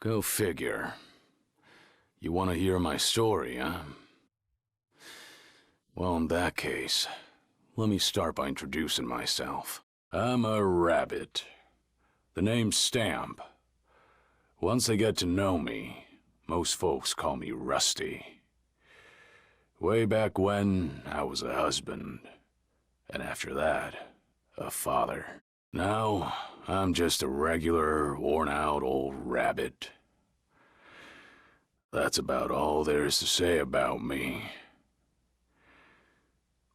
Go figure. You want to hear my story, huh? Well, in that case, let me start by introducing myself. I'm a rabbit. The name's Stamp. Once they get to know me, most folks call me Rusty. Way back when, I was a husband. And after that, a father. Now, I'm just a regular, worn-out old rabbit. That's about all there is to say about me.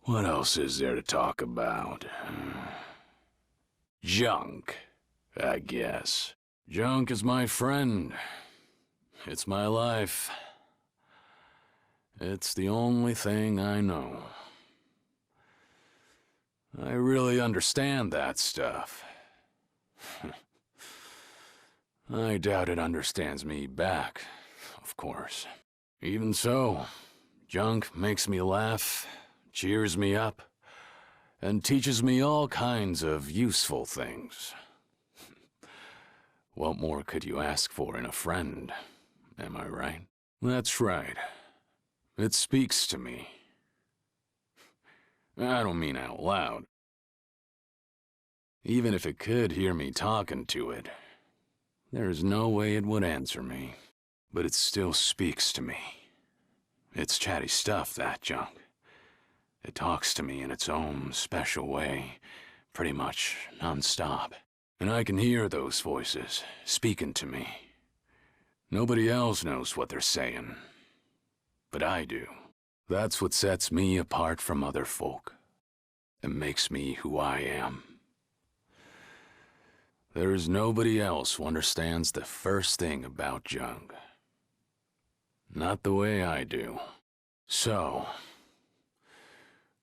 What else is there to talk about? Junk, I guess. Junk is my friend. It's my life. It's the only thing I know. I really understand that stuff. I doubt it understands me back, of course. Even so, junk makes me laugh, cheers me up, and teaches me all kinds of useful things. What more could you ask for in a friend, am I right? That's right. It speaks to me. I don't mean out loud. Even if it could hear me talking to it, there's no way it would answer me. But it still speaks to me. It's chatty stuff, that junk. It talks to me in its own special way, pretty much non-stop. And I can hear those voices speaking to me. Nobody else knows what they're saying, but I do. That's what sets me apart from other folk, and makes me who I am. There is nobody else who understands the first thing about junk. Not the way I do. So,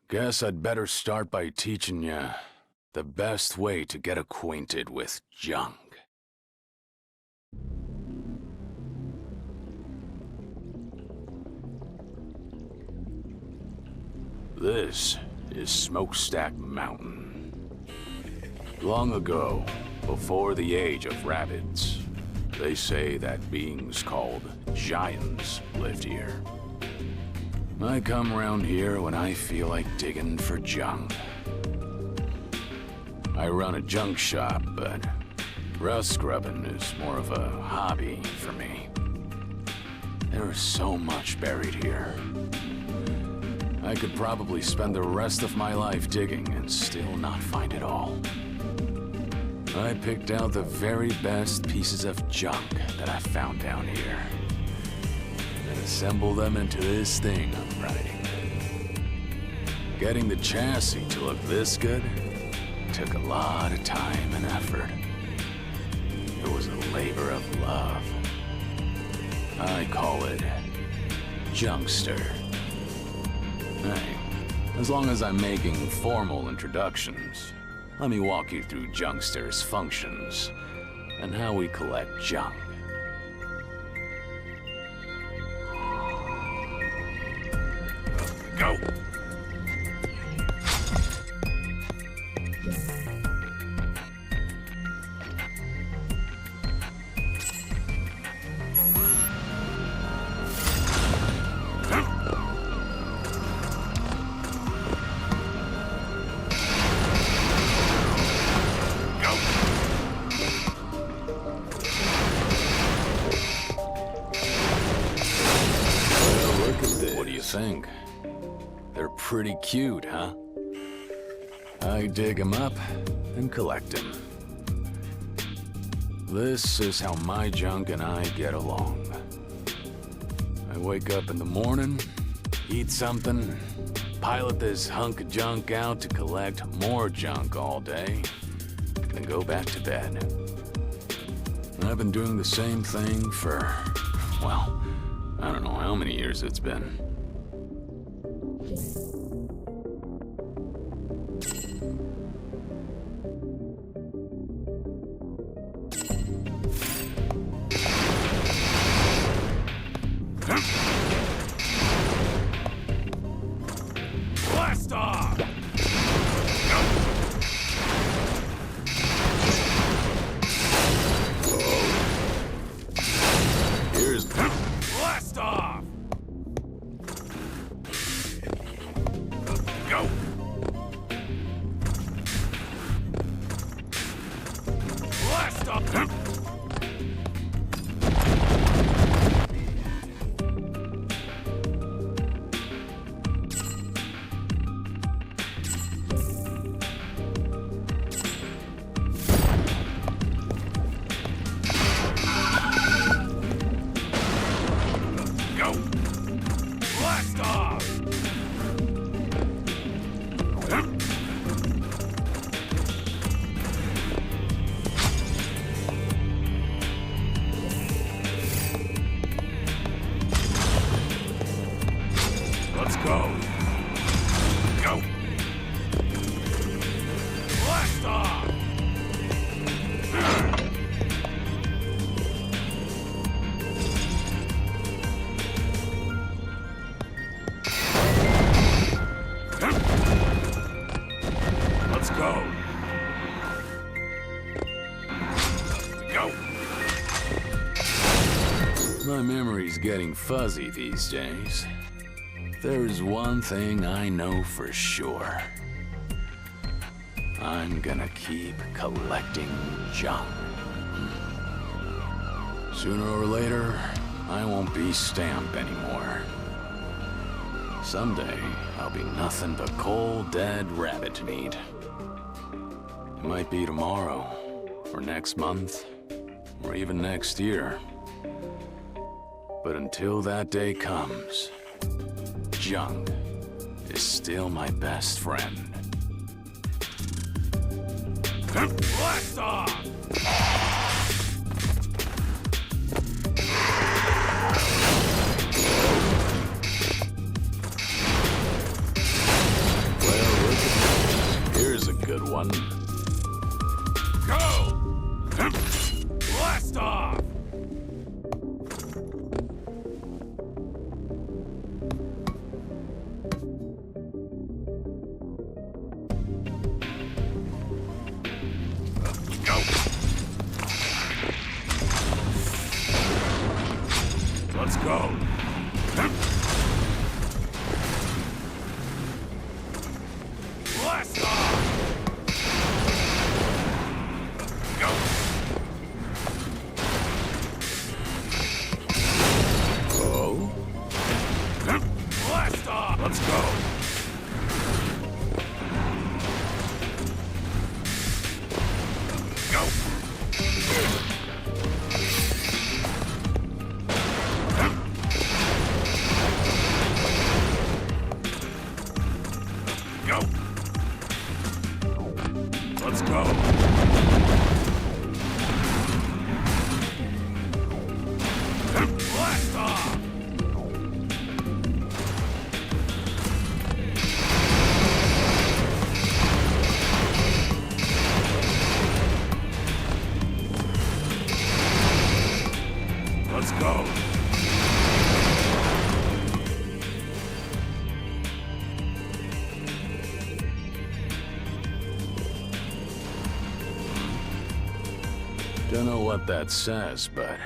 guess I'd better start by teaching you the best way to get acquainted with junk. This is Smokestack Mountain. Long ago, before the age of rabbits, they say that beings called giants lived here. I come around here when I feel like digging for junk. I run a junk shop, but rust scrubbing is more of a hobby for me. There is so much buried here. I could probably spend the rest of my life digging and still not find it all. I picked out the very best pieces of junk that I found down here, and assembled them into this thing I'm riding. Getting the chassis to look this good took a lot of time and effort. It was a labor of love. I call it Junkster. Hey, as long as I'm making formal introductions, let me walk you through Junkster's functions and how we collect junk. Go! Think. They're pretty cute, huh? I dig them up and collect them. This is how my junk and I get along. I wake up in the morning, eat something, pilot this hunk of junk out to collect more junk all day, then go back to bed. I've been doing the same thing for, well, I don't know how many years it's been. Blast off! Blast off! Go! Blast off! Let's go. Go. Blast off. Let's go. Go. My memory's getting fuzzy these days. There's one thing I know for sure. I'm gonna keep collecting junk. Sooner or later, I won't be Stamp anymore. Someday, I'll be nothing but cold, dead rabbit meat. It might be tomorrow, or next month, or even next year. But until that day comes, junk is still my best friend. Blast off. Well, look at this. Here's a good one. Go. Blast off. Go. Let's go. Blast off. Go. Oh? Blast off. Let's go. Go. Go. Let's go. Blast off. Let's go. Don't know what that says, but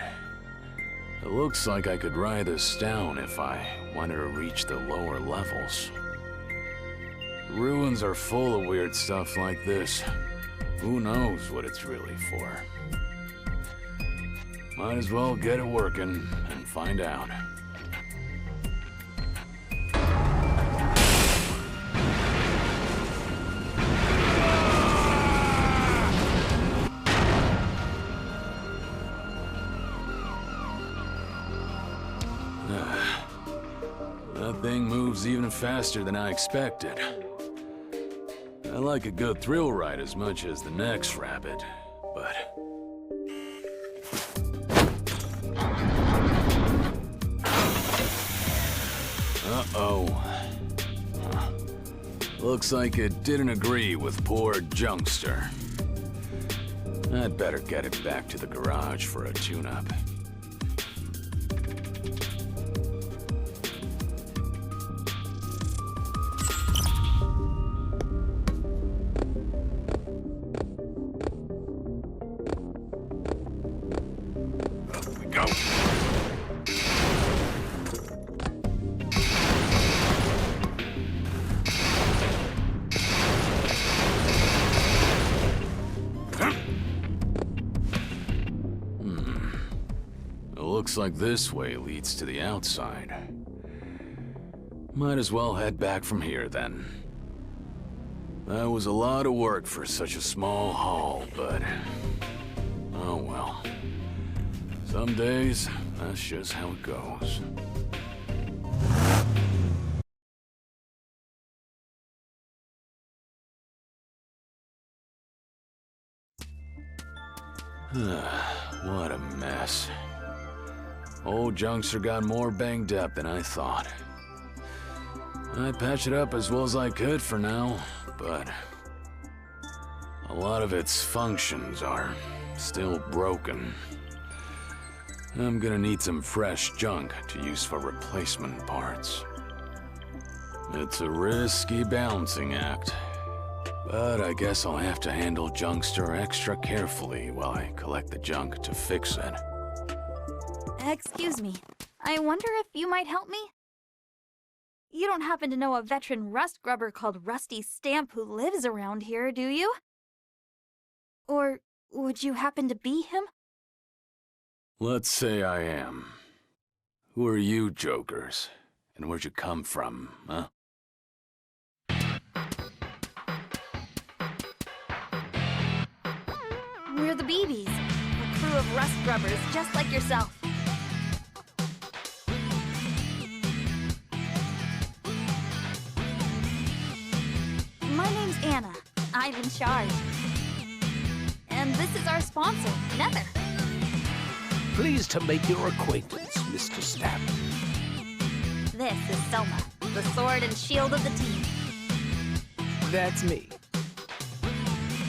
it looks like I could write this down if I wanted to reach the lower levels. Ruins are full of weird stuff like this. Who knows what it's really for? Might as well get it working and find out. That thing moves even faster than I expected. I like a good thrill ride as much as the next rabbit, but... Uh-oh. Looks like it didn't agree with poor Junkster. I'd better get it back to the garage for a tune-up. Go. Looks like this way leads to the outside. Might as well head back from here then. That was a lot of work for such a small haul, but... oh well. Some days, that's just how it goes. What a mess. Old Junkster got more banged up than I thought. I patched it up as well as I could for now, but a lot of its functions are still broken. I'm gonna need some fresh junk to use for replacement parts. It's a risky balancing act, but I guess I'll have to handle Junkster extra carefully while I collect the junk to fix it. Excuse me, I wonder if you might help me? You don't happen to know a veteran rust grubber called Rusty Stamp who lives around here, do you? Or would you happen to be him? Let's say I am. Who are you, jokers? And where'd you come from, huh? We're the BBs, a crew of rust grubbers just like yourself. My name's Anna. I'm in charge. And this is our sponsor, Nether. Pleased to make your acquaintance, Mr. Stamp. This is Selma, the sword and shield of the team. That's me.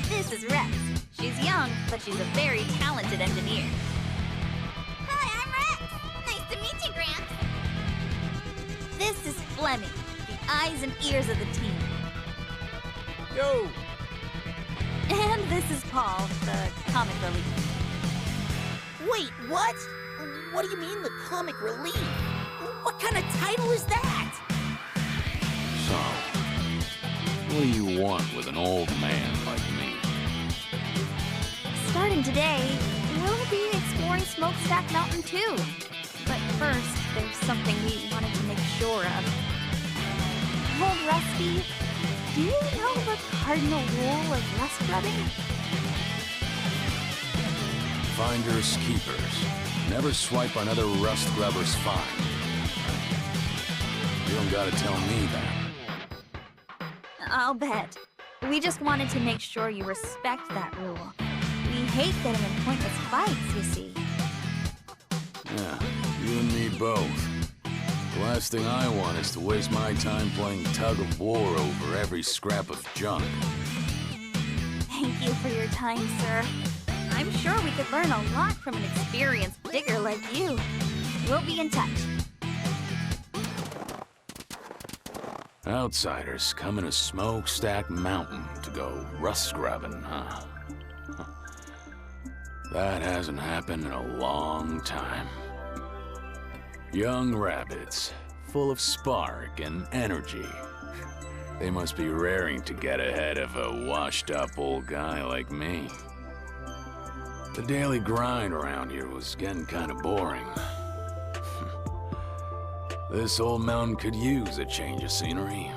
This is Rex. She's young, but she's a very talented engineer. Hi, I'm Rex. Nice to meet you, Gramps. This is Fleming, the eyes and ears of the team. Yo! And this is Paul, the comic relief. Wait, what? What do you mean, the comic relief? What kind of title is that? So, what do you want with an old man like me? Starting today, we'll be exploring Smokestack Mountain too. But first, there's something we wanted to make sure of. Old Rusty, do you know the cardinal rule of rust grubbing? Finders keepers. Never swipe another rust grubber's find. You don't gotta tell me that. I'll bet. We just wanted to make sure you respect that rule. We hate getting in pointless fights, you see. Yeah, you and me both. The last thing I want is to waste my time playing tug of war over every scrap of junk. Thank you for your time, sir. I'm sure we could learn a lot from an experienced digger like you. We'll be in touch. Outsiders coming to Smokestack Mountain to go rust grubbing, huh? That hasn't happened in a long time. Young rabbits, full of spark and energy. They must be raring to get ahead of a washed-up old guy like me. The daily grind around here was getting kind of boring. This old mountain could use a change of scenery.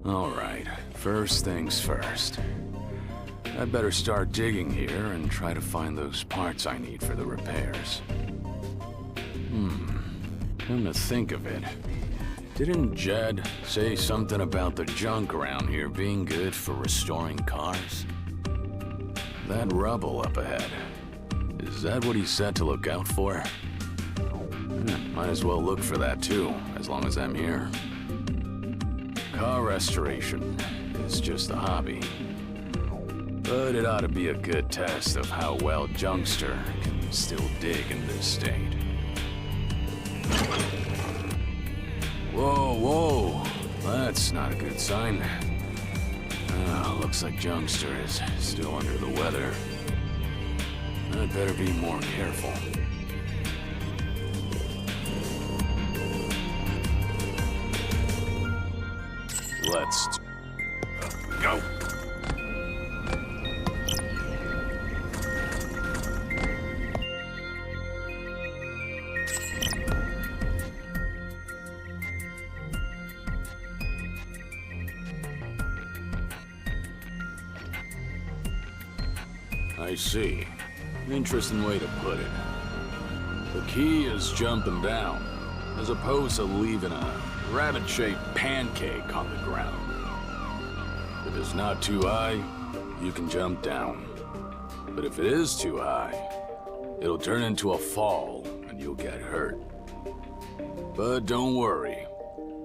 All right, first things first. I'd better start digging here and try to find those parts I need for the repairs. Come to think of it, didn't Jed say something about the junk around here being good for restoring cars? That rubble up ahead, is that what he said to look out for? Might as well look for that too, as long as I'm here. Car restoration is just a hobby, but it ought to be a good test of how well Junkster can still dig in this state. Whoa, whoa, that's not a good sign. Looks like Junkster is still under the weather. I'd better be more careful. let's... We go. I see. Interesting way to put it. The key is jumping down, as opposed to leaving a rabbit-shaped pancake on the ground. If it's not too high, you can jump down. But if it is too high, it'll turn into a fall and you'll get hurt. But don't worry.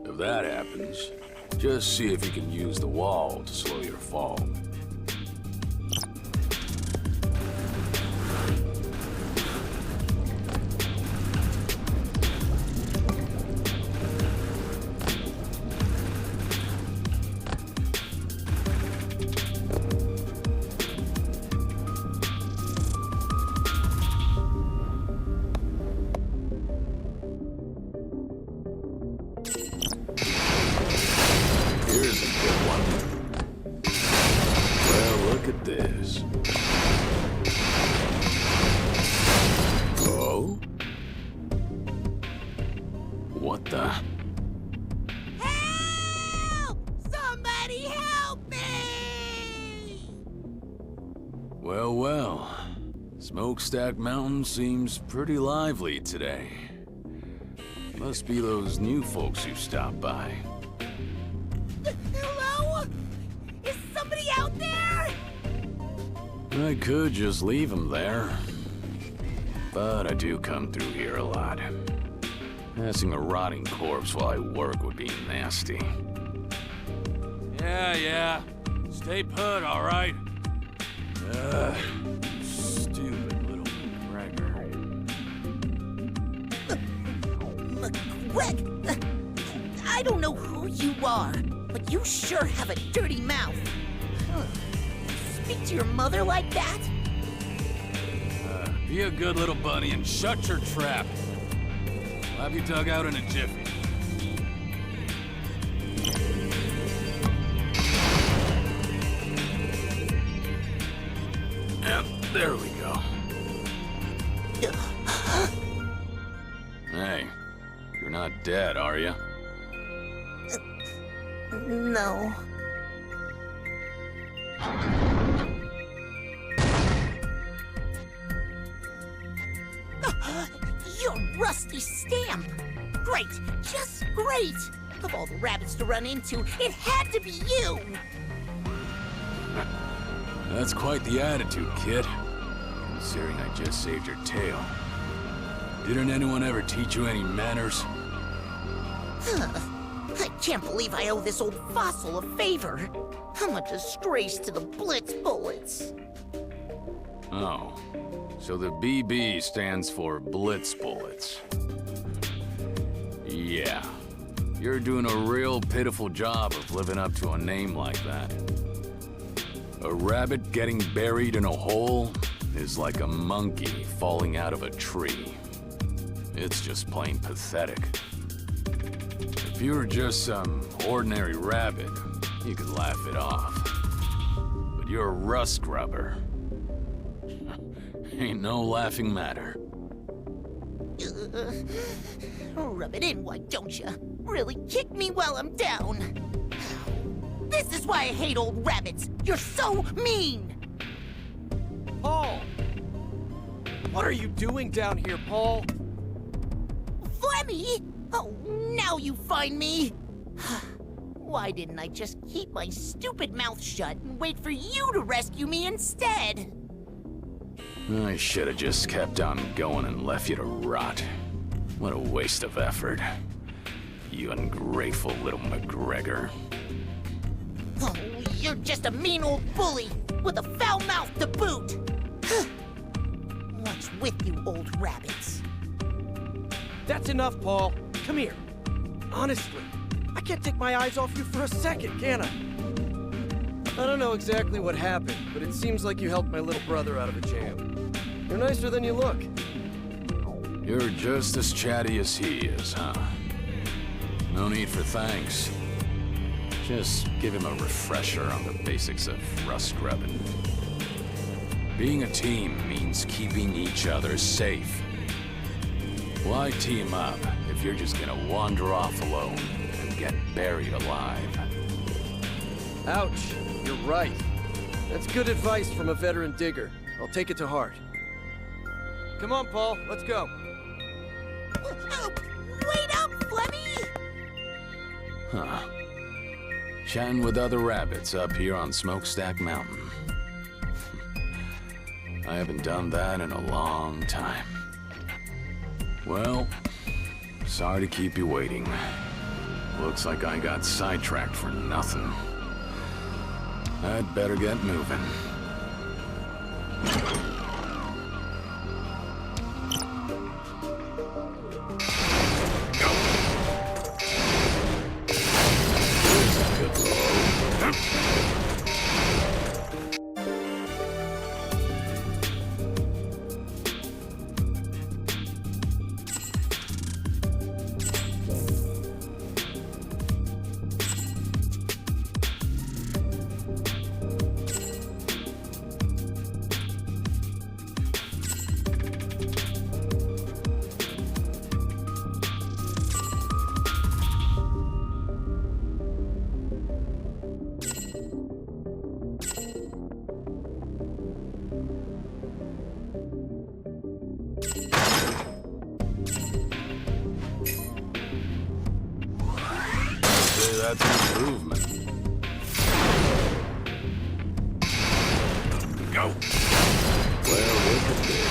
If that happens, just see if you can use the wall to slow your fall. Here's a good one. Well, look at this. Oh? What the? Help! Somebody help me! Well, well. Smokestack Mountain seems pretty lively today. Must be those new folks who stopped by. Hello? Is somebody out there? I could just leave them there. But I do come through here a lot. Passing a rotting corpse while I work would be nasty. Yeah. Stay put, all right? Stupid little McGregor. Greg, I don't know who you are, but you sure have a dirty mouth. Speak to your mother like that? Be a good little bunny and shut your trap. I'll have you dug out in a jiffy. Yep, there we go. Hey, you're not dead, are you? No. You're Rusty Stamp. Great, just great. Of all the rabbits to run into, it had to be you. That's quite the attitude, kid. Considering I just saved your tail. Didn't anyone ever teach you any manners? I can't believe I owe this old fossil a favor. I'm a disgrace to the Blitz Bullets. Oh, so the BB stands for Blitz Bullets. Yeah, you're doing a real pitiful job of living up to a name like that. A rabbit getting buried in a hole is like a monkey falling out of a tree. It's just plain pathetic. If you were just some ordinary rabbit, you could laugh it off. But you're a rust grubber. Ain't no laughing matter. Rub it in, why don't you? Really kick me while I'm down. This is why I hate old rabbits. You're so mean. Paul! What are you doing down here, Paul? Flemmy? Oh, now you find me. Why didn't I just keep my stupid mouth shut and wait for you to rescue me instead? I should have just kept on going and left you to rot. What a waste of effort. You ungrateful little McGregor. Oh, you're just a mean old bully with a foul mouth to boot. What's with you old rabbits? That's enough, Paul. Come here. Honestly, I can't take my eyes off you for a second, can I? I don't know exactly what happened, but it seems like you helped my little brother out of a jam. You're nicer than you look. You're just as chatty as he is, huh? No need for thanks. Just give him a refresher on the basics of rust grubbing. Being a team means keeping each other safe. Why team up if you're just gonna wander off alone and get buried alive? Ouch, you're right. That's good advice from a veteran digger. I'll take it to heart. Come on, Paul, let's go. Wait up, Flemmy! Huh. Chatting with other rabbits up here on Smokestack Mountain. I haven't done that in a long time. Well, sorry to keep you waiting. Looks like I got sidetracked for nothing. I'd better get moving. That's an improvement. Go. Well, look at this.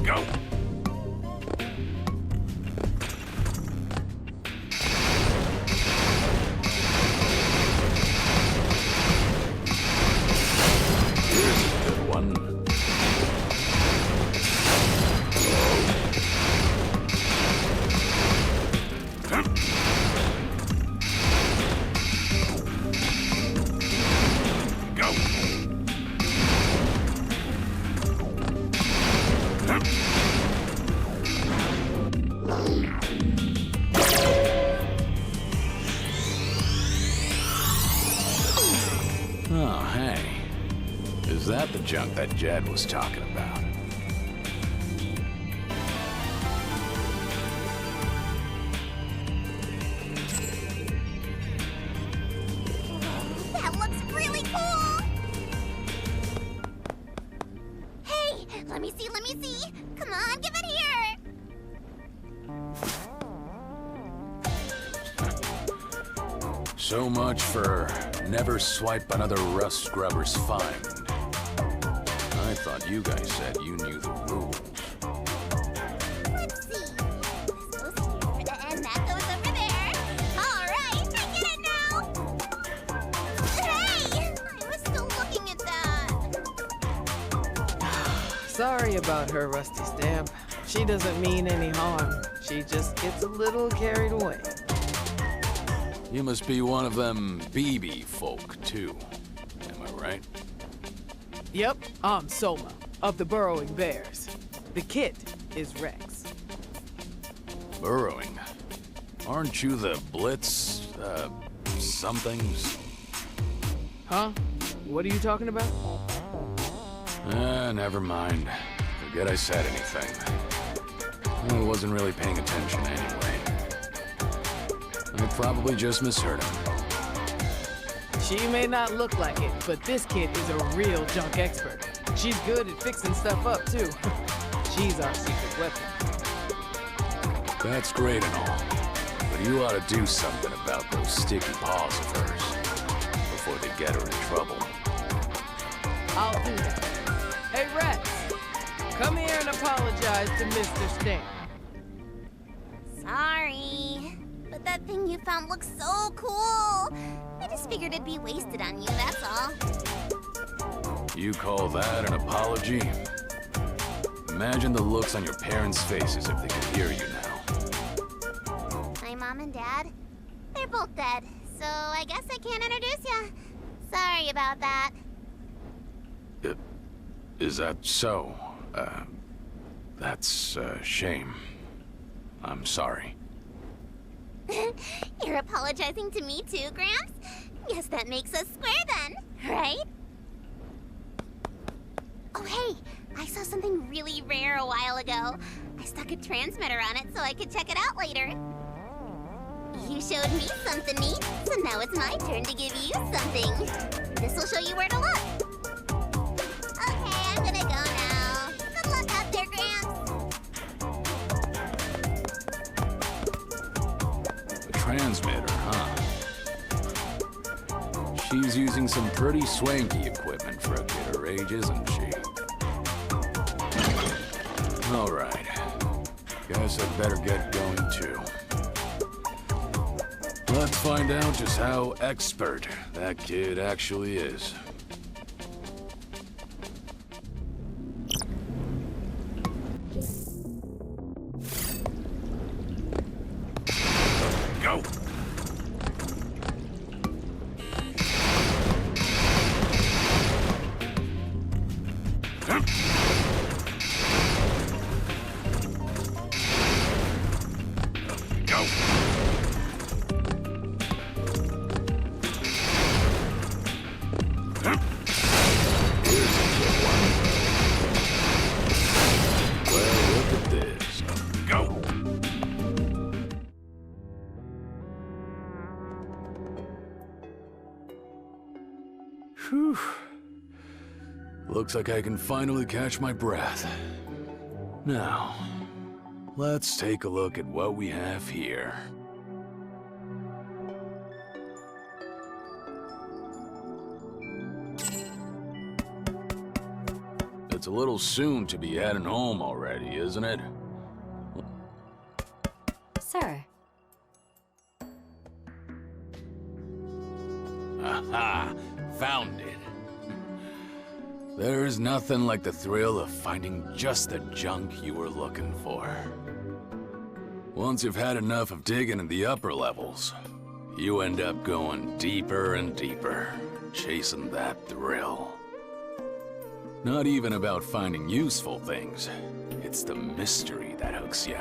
Go. Oh, hey. Is that the junk that Jed was talking about? That looks really cool! Hey, let me see, let me see! Come on, give it here! So much for never swipe another rust scrubber's find. I thought you guys said you knew the rules. Let's see. This goes here for the end, that goes over there. All right, I get it now! Hey! I was still looking at that. Sorry about her, Rusty Stamp. She doesn't mean any harm. She just gets a little carried away. You must be one of them BB folk, too. Am I right? Yep, I'm Soma, of the Burrowing Bears. The kit is Rex. Burrowing? Aren't you the Blitz, somethings? Huh? What are you talking about? Never mind. Forget I said anything. I wasn't really paying attention anyway. I probably just misheard him. She may not look like it, but this kid is a real junk expert. She's good at fixing stuff up, too. She's our secret weapon. That's great and all, but you ought to do something about those sticky paws of hers before they get her in trouble. I'll do that. Hey, Rex, come here and apologize to Mr. Stamp. Sorry. But that thing you found looks so cool. I just figured it'd be wasted on you, that's all. You call that an apology? Imagine the looks on your parents' faces if they could hear you now. My mom and dad, they're both dead, so I guess I can't introduce you. Sorry about that. Is that so? That's a shame. I'm sorry. You're apologizing to me too, Gramps? Guess that makes us square then, right? Oh hey, I saw something really rare a while ago. I stuck a transmitter on it so I could check it out later. You showed me something neat, so now it's my turn to give you something. This will show you where to look. Okay, I'm gonna go now. Good luck out there, Gramps. A transmitter, huh? She's using some pretty swanky equipment for a kid her age, isn't she? All right. Guess I'd better get going too. Let's find out just how expert that kid actually is. Go! Go! Whew. Looks like I can finally catch my breath. Now, let's take a look at what we have here. It's a little soon to be heading home already, isn't it? Sir. Aha! Found it. There's nothing like the thrill of finding just the junk you were looking for. Once you've had enough of digging in the upper levels, you end up going deeper and deeper, chasing that thrill. Not even about finding useful things. It's the mystery that hooks you.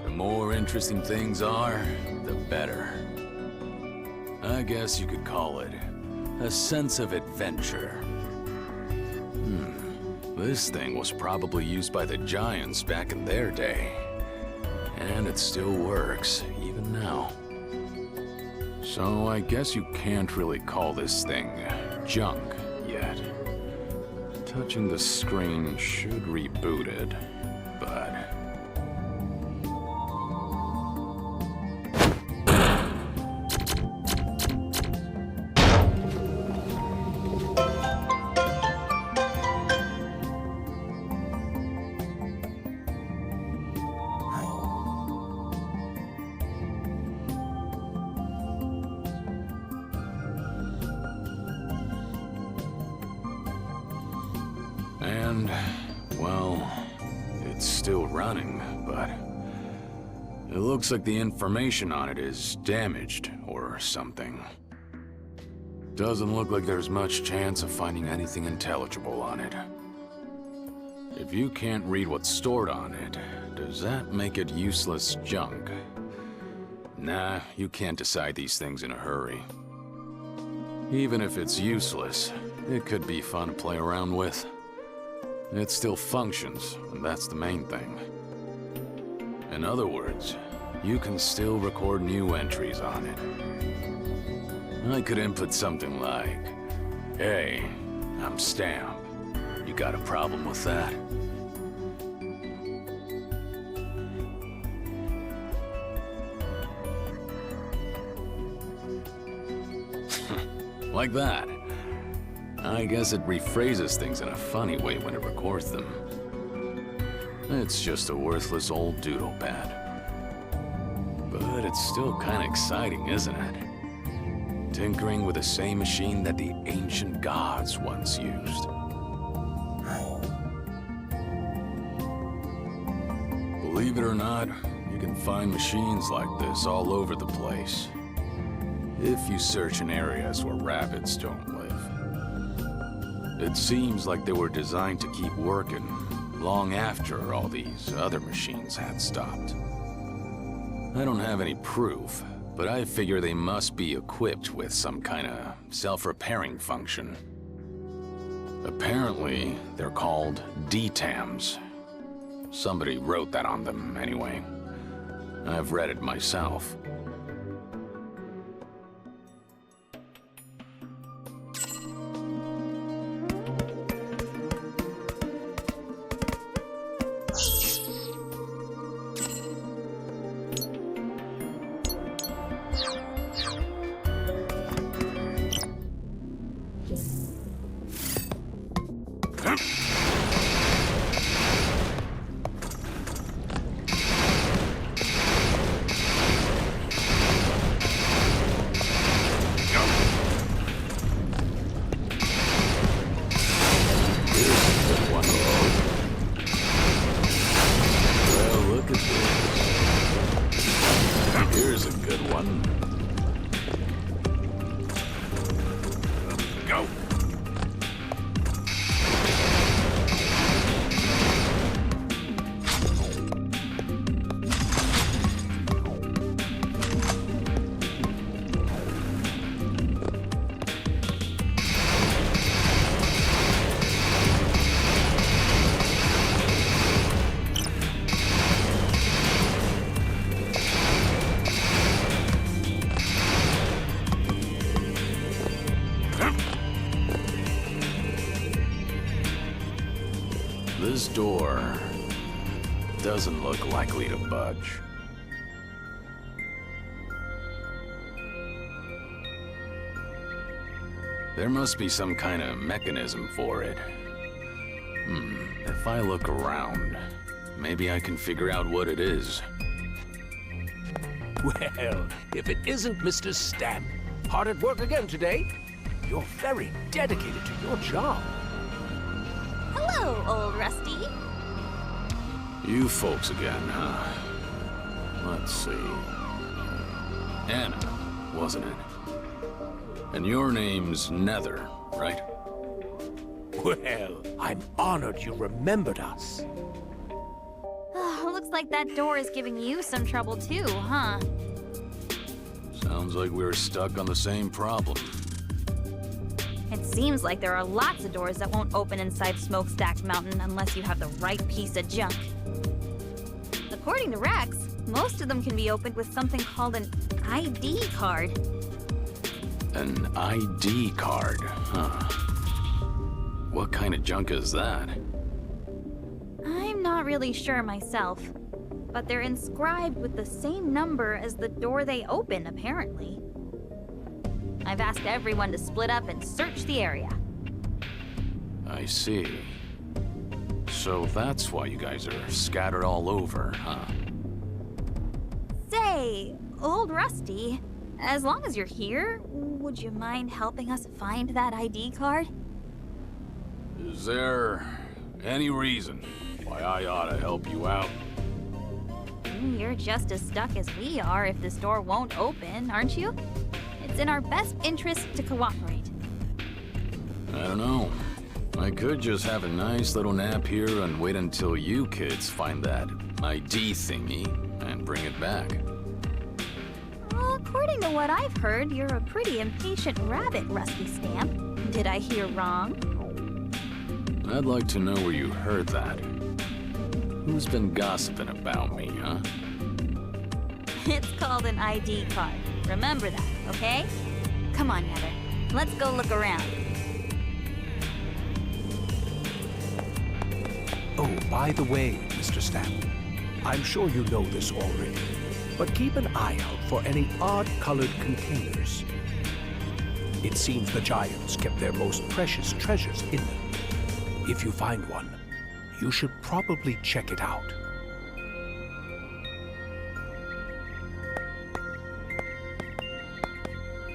The more interesting things are, the better. I guess you could call it a sense of adventure. This thing was probably used by the Giants back in their day. And it still works, even now. So I guess you can't really call this thing junk yet. Touching the screen should reboot it, but... And, well, it's still running, but it looks like the information on it is damaged or something. Doesn't look like there's much chance of finding anything intelligible on it. If you can't read what's stored on it, does that make it useless junk? Nah, you can't decide these things in a hurry. Even if it's useless, it could be fun to play around with. It still functions, and that's the main thing. In other words, you can still record new entries on it. I could input something like, "Hey, I'm Stamp. You got a problem with that?" Like that. I guess it rephrases things in a funny way when it records them. It's just a worthless old doodle pad. But it's still kinda exciting, isn't it? Tinkering with the same machine that the ancient gods once used. Believe it or not, you can find machines like this all over the place. If you search in areas where rabbits don't live. It seems like they were designed to keep working long after all these other machines had stopped. I don't have any proof, but I figure they must be equipped with some kind of self-repairing function. Apparently, they're called DTAMs. Somebody wrote that on them, anyway. I've read it myself. This door doesn't look likely to budge. There must be some kind of mechanism for it. If I look around, maybe I can figure out what it is. Well, if it isn't Mr. Stamp, hard at work again today. You're very dedicated to your job. Hello, old Rusty. You folks again, huh? Let's see. Anna, wasn't it? And your name's Nether, right? Well, I'm honored you remembered us. Looks like that door is giving you some trouble too, huh? Sounds like we're stuck on the same problem. It seems like there are lots of doors that won't open inside Smokestack Mountain unless you have the right piece of junk. According to Rex, most of them can be opened with something called an ID card. An ID card, huh? What kind of junk is that? I'm not really sure myself, but they're inscribed with the same number as the door they open, apparently. I've asked everyone to split up and search the area. I see. So that's why you guys are scattered all over, huh? Say, old Rusty, as long as you're here, would you mind helping us find that ID card? Is there any reason why I ought to help you out? You're just as stuck as we are if this door won't open, aren't you? It's in our best interest to cooperate. I don't know. I could just have a nice little nap here and wait until you kids find that ID thingy and bring it back. Well, according to what I've heard, you're a pretty impatient rabbit, Rusty Stamp. Did I hear wrong? I'd like to know where you heard that. Who's been gossiping about me, huh? It's called an ID card. Remember that, okay? Come on, Nether. Let's go look around. Oh, by the way, Mr. Stamp, I'm sure you know this already, but keep an eye out for any odd-colored containers. It seems the Giants kept their most precious treasures in them. If you find one, you should probably check it out.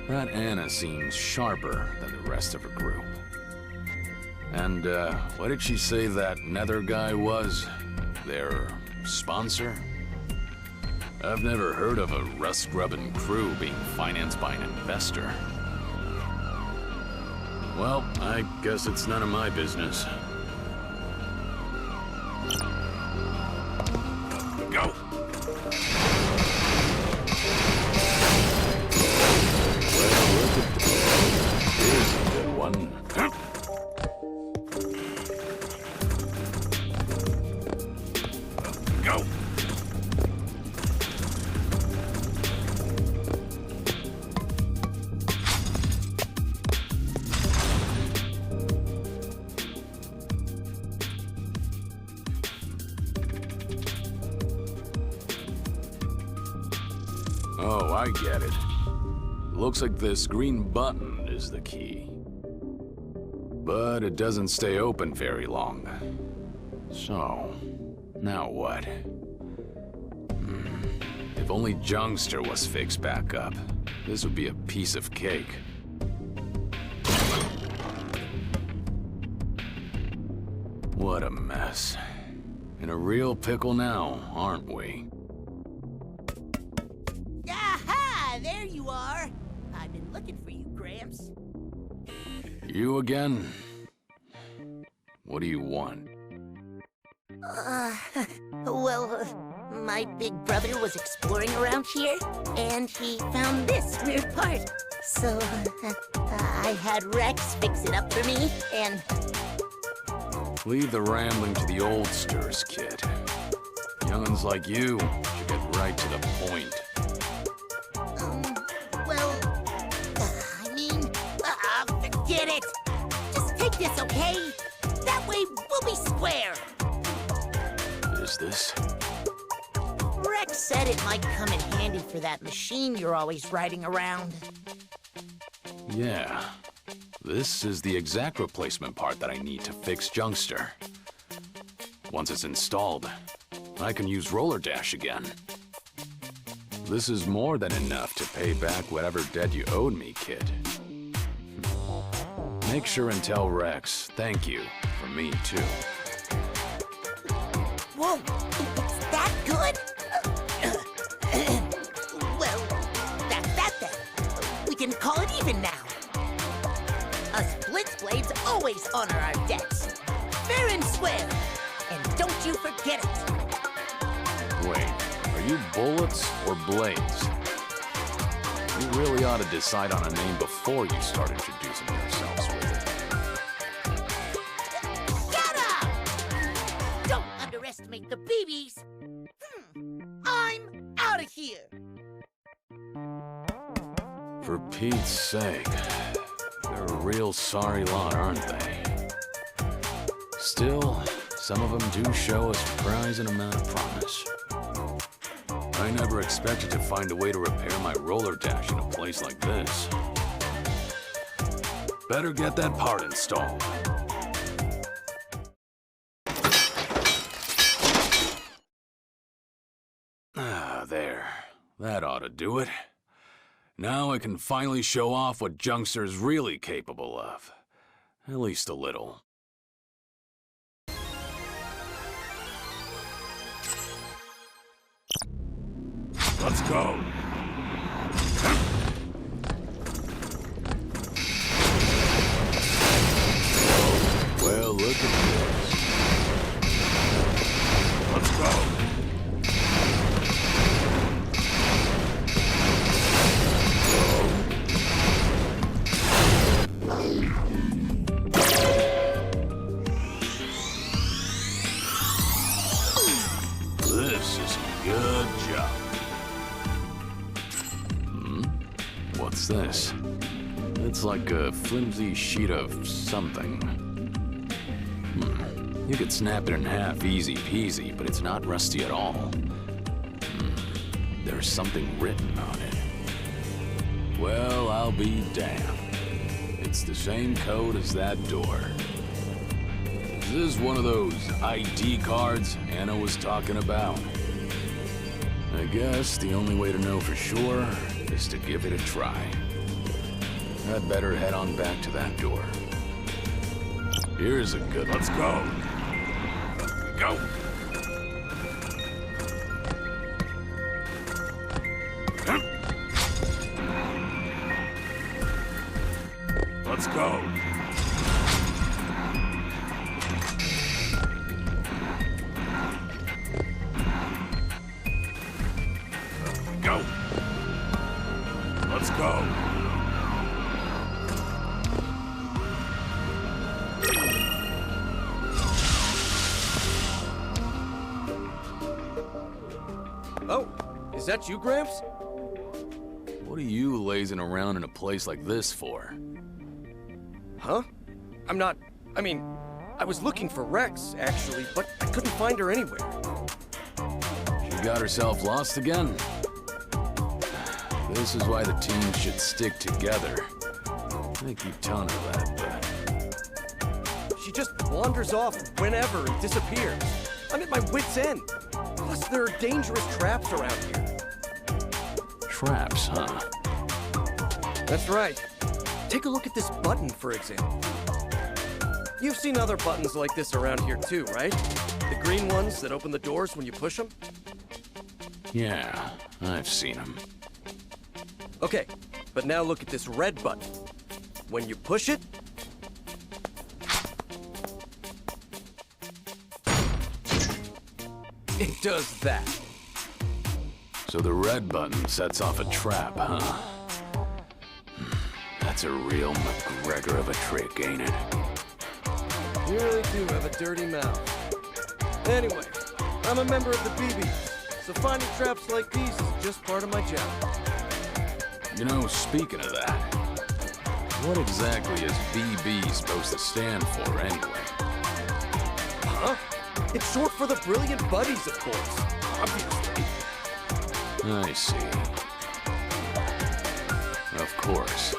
That Anna seems sharper than the rest of her group. And, what did she say that Nether guy was? Their sponsor? I've never heard of a rust-grubbing crew being financed by an investor. Well, I guess it's none of my business. Go! Well, look at this. Here's a good one. Go! Oh, I get it. Looks like this green button is the key. But it doesn't stay open very long. So, now what? If only Jungster was fixed back up, this would be a piece of cake. What a mess. In a real pickle now, aren't we? Aha! There you are. I've been looking for you, Gramps. You again? What do you want? Well, my big brother was exploring around here, and he found this weird part. So, I had Rex fix it up for me, and... Leave the rambling to the oldsters, kid. Young'uns like you should get right to the point. Forget it! Just take this, okay? That way, we'll be square! Is this? Rex said it might come in handy for that machine you're always riding around. Yeah. This is the exact replacement part that I need to fix Jungster. Once it's installed, I can use Roller Dash again. This is more than enough to pay back whatever debt you owed me, kid. Make sure and tell Rex thank you from me, too. Whoa, it's that good? Well, that's that then. We can call it even now. Us Blitzblades always honor our debts. Fair and square. And don't you forget it. Wait, are you bullets or blades? You really ought to decide on a name before you start introducing yourselves with it. Shut up! Don't underestimate the BBs. I'm out of here. For Pete's sake, they're a real sorry lot, aren't they? Still, some of them do show a surprising amount of promise. I never expected to find a way to repair my roller dash in a place like this. Better get that part installed. Ah, there. That ought to do it. Now I can finally show off what Jungster's really capable of. At least a little. Let's go. Well, look at this. Let's go. This is a good job. What's this? It's like a flimsy sheet of something. You could snap it in half easy peasy, but it's not rusty at all. There's something written on it. Well, I'll be damned. It's the same code as that door. Is this one of those ID cards Anna was talking about? I guess the only way to know for sure is to give it a try. I'd better head on back to that door. Here's a good one. Let's go. Go. Let's go. Go! Let's go! Oh, is that you, Gramps? What are you lazing around in a place like this for? Huh? I was looking for Rex, actually, but I couldn't find her anywhere. She got herself lost again? This is why the team should stick together. I keep telling her that, but... She just wanders off whenever and disappears. I'm at my wit's end. Plus, there are dangerous traps around here. Traps, huh? That's right. Take a look at this button, for example. You've seen other buttons like this around here too, right? The green ones that open the doors when you push them? Yeah, I've seen them. Okay, but now look at this red button. When you push it, it does that. So the red button sets off a trap, huh? That's a real McGregor of a trick, ain't it? You really do have a dirty mouth. Anyway, I'm a member of the BBs, so finding traps like these is just part of my job. You know, speaking of that, what exactly is BB supposed to stand for, anyway? Huh? It's short for the Brilliant Buddies, of course. Obviously. I see. Of course.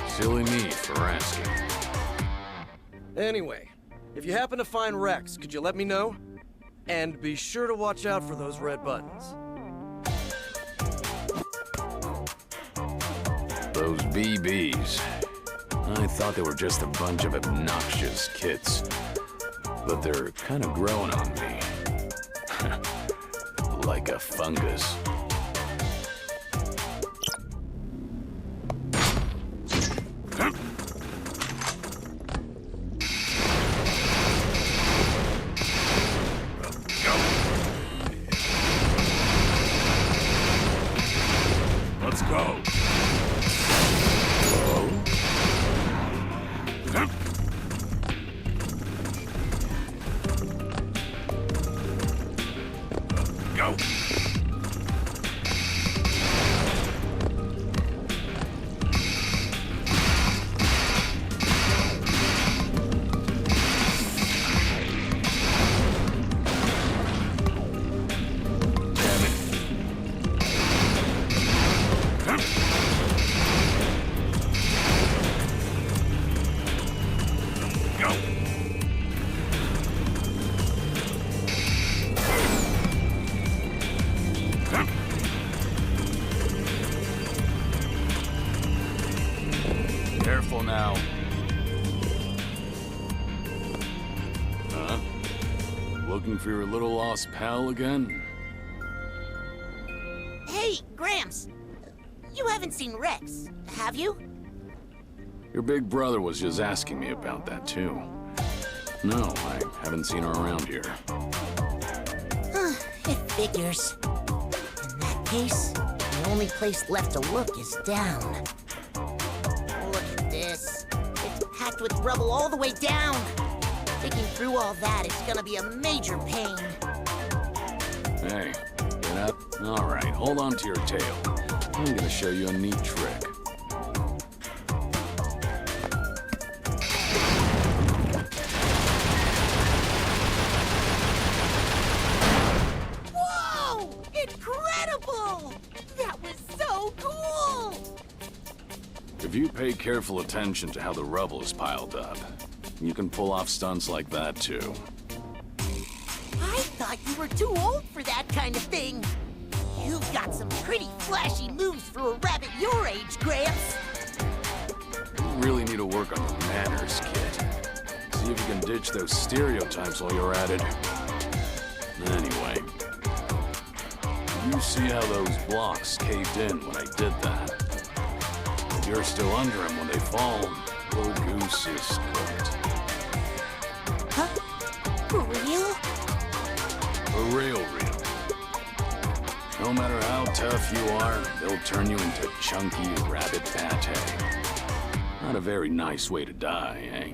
Silly me for asking. Anyway, if you happen to find Rex, could you let me know? And be sure to watch out for those red buttons. Those BBs. I thought they were just a bunch of obnoxious kids. But they're kind of growing on me. Like a fungus. Let's go! Go! Careful now. Huh? Looking for your little lost pal again? Hey, Gramps. You haven't seen Rex, have you? Your big brother was just asking me about that, too. No, I haven't seen her around here. It figures. In that case, the only place left to look is down. Look at this. It's packed with rubble all the way down. Digging through all that is gonna be a major pain. Hey, get up. All right, hold on to your tail. I'm gonna show you a neat trick. Whoa! Incredible! That was so cool! If you pay careful attention to how the rubble is piled up, you can pull off stunts like that, too. I thought you were too old for that kind of thing. You've got some pretty flashy moves for a rabbit your age, Gramps. You really need to work on your manners, kid. See if you can ditch those stereotypes while you're at it. Anyway, you see how those blocks caved in when I did that? If you're still under them when they fall, your goose is cooked. Huh? For real? For real, real. No matter how tough you are, they'll turn you into chunky rabbit pate. Not a very nice way to die, eh?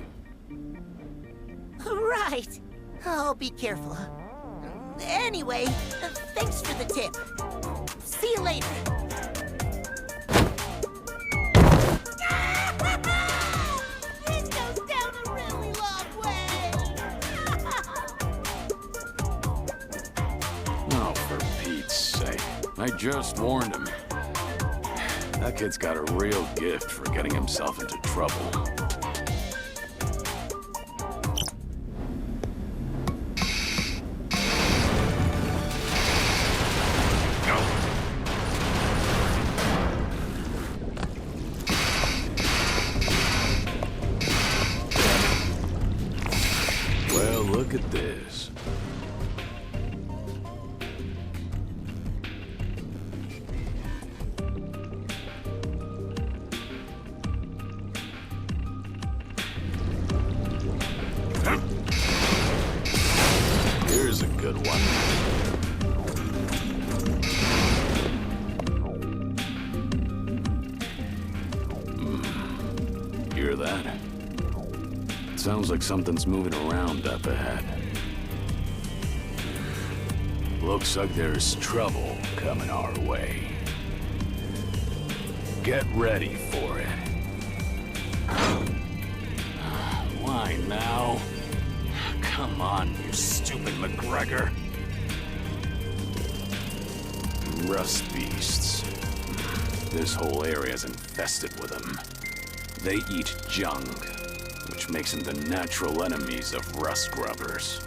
Right. I'll be careful. Anyway, thanks for the tip. See you later. This goes down a really long way. Oh, for Pete's sake. I just warned him. That kid's got a real gift for getting himself into trouble. Well, look at this. Here's a good one. Hear that? Sounds like something's moving around up ahead. Looks like there's trouble coming our way. Get ready for it. Why now? Come on, you stupid McGregor. Rust beasts. This whole area's infested with them. They eat junk, which makes them the natural enemies of rust grubbers.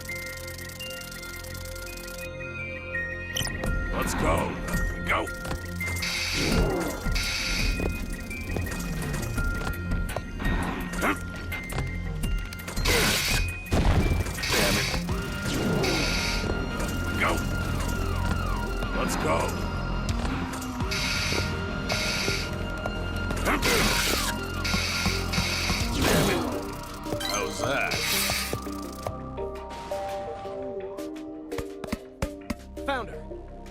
Let's go. Go. Damn it. Go. Let's go. Damn it. How's that? Found her.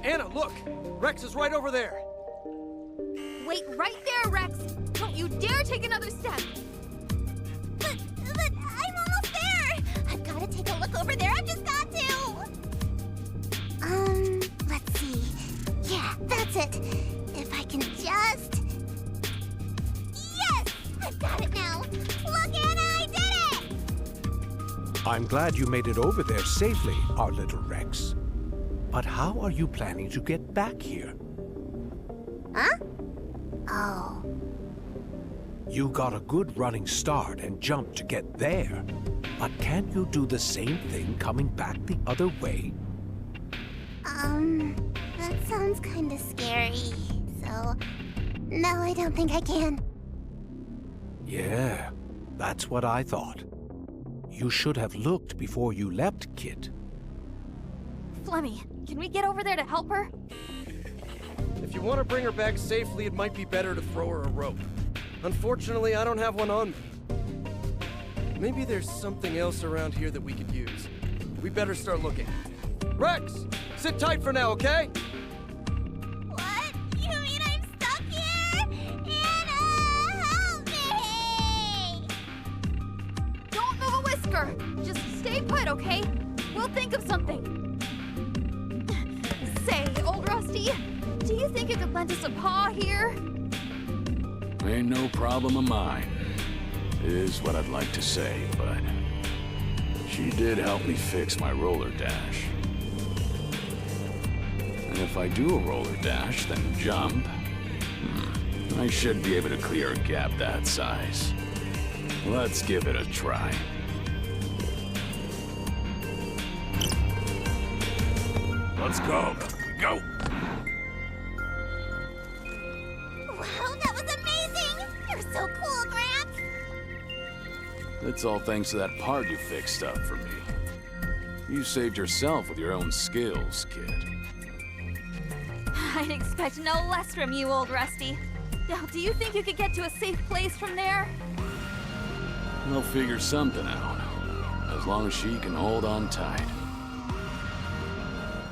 Anna, look! Rex is right over there. Wait right there, Rex! Don't you dare take another step! But I'm almost there. I've got to take a look over there. I've just got to. Let's see. Yeah, that's it. If I can just... Yes! I've got it now. Look, Anna, I did it! I'm glad you made it over there safely, our little Rex. But how are you planning to get back here? Huh? Oh. You got a good running start and jump to get there. But can you do the same thing coming back the other way? That sounds kind of scary. So, no, I don't think I can. Yeah, that's what I thought. You should have looked before you leapt, kid. Flemmy, can we get over there to help her? If you want to bring her back safely, it might be better to throw her a rope. Unfortunately, I don't have one on me. Maybe there's something else around here that we could use. We better start looking. Rex, sit tight for now, okay? What? You mean I'm stuck here? Anna, help me! Don't move a whisker! Just stay put, okay? We'll think of something. Say, old Rusty, do you think you could lend us a paw here? Ain't no problem of mine, is what I'd like to say, but she did help me fix my roller dash. And if I do a roller dash, then jump, I should be able to clear a gap that size. Let's give it a try. Let's go. Go. Wow, that was amazing! You're so cool, Gramps! It's all thanks to that part you fixed up for me. You saved yourself with your own skills, kid. I'd expect no less from you, old Rusty. Now, do you think you could get to a safe place from there? We'll figure something out, as long as she can hold on tight.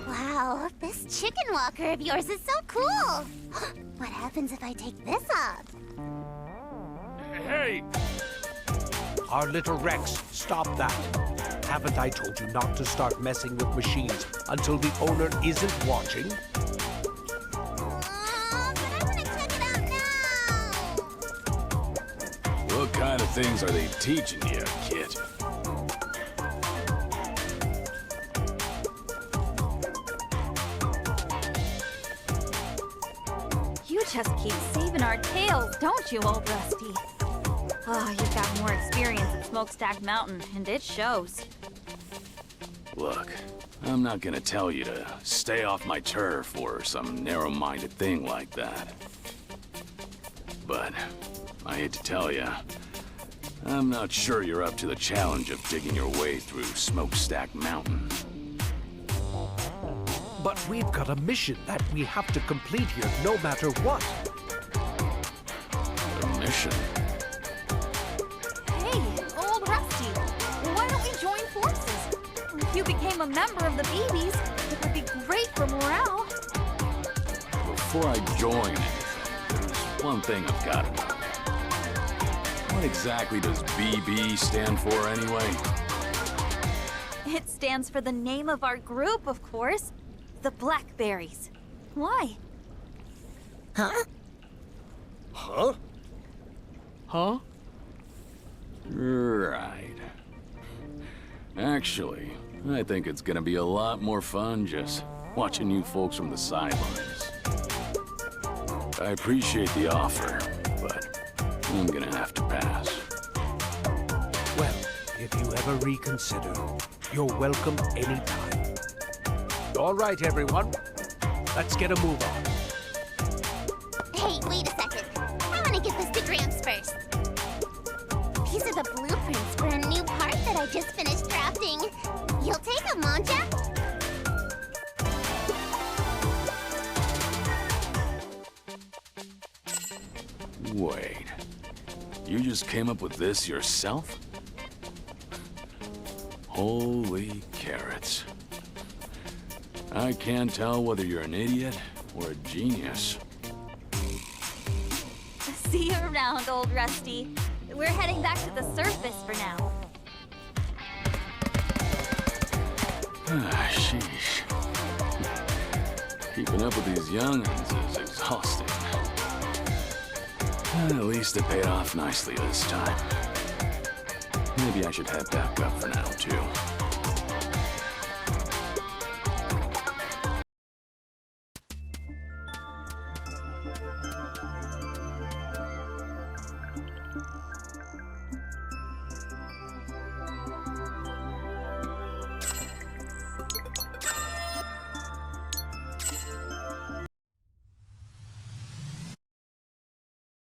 Wow, Wow, this chicken walker of yours is so cool. What happens if I take this off? Hey! Our little Rex, stop that. Haven't I told you not to start messing with machines until the owner isn't watching? But I want to check it out now. What kind of things are they teaching you, kid? You just keep saving our tails, don't you, old Rusty? Oh, you've got more experience at Smokestack Mountain, and it shows. Look, I'm not gonna tell you to stay off my turf or some narrow-minded thing like that. But I hate to tell you, I'm not sure you're up to the challenge of digging your way through Smokestack Mountain. But we've got a mission that we have to complete here no matter what. A mission? Hey, old Rusty, why don't we join forces? If you became a member of the BBs, it would be great for morale. Before I join anything, there's one thing I've got to know. What exactly does BB stand for anyway? It stands for the name of our group, of course. The Blackberries. Why? Huh? Huh? Right. Actually, I think it's gonna be a lot more fun just watching you folks from the sidelines. I appreciate the offer, but I'm gonna have to pass. Well, if you ever reconsider, you're welcome anytime. All right, everyone. Let's get a move on. Hey, wait a second. I want to get this to Gramps first. These are the blueprints for a new part that I just finished drafting. You'll take them, won't ya? Wait. You just came up with this yourself? Holy carrots. I can't tell whether you're an idiot or a genius. See you around, old Rusty. We're heading back to the surface for now. Ah, sheesh. Keeping up with these young'uns is exhausting. At least it paid off nicely this time. Maybe I should head back up for now, too.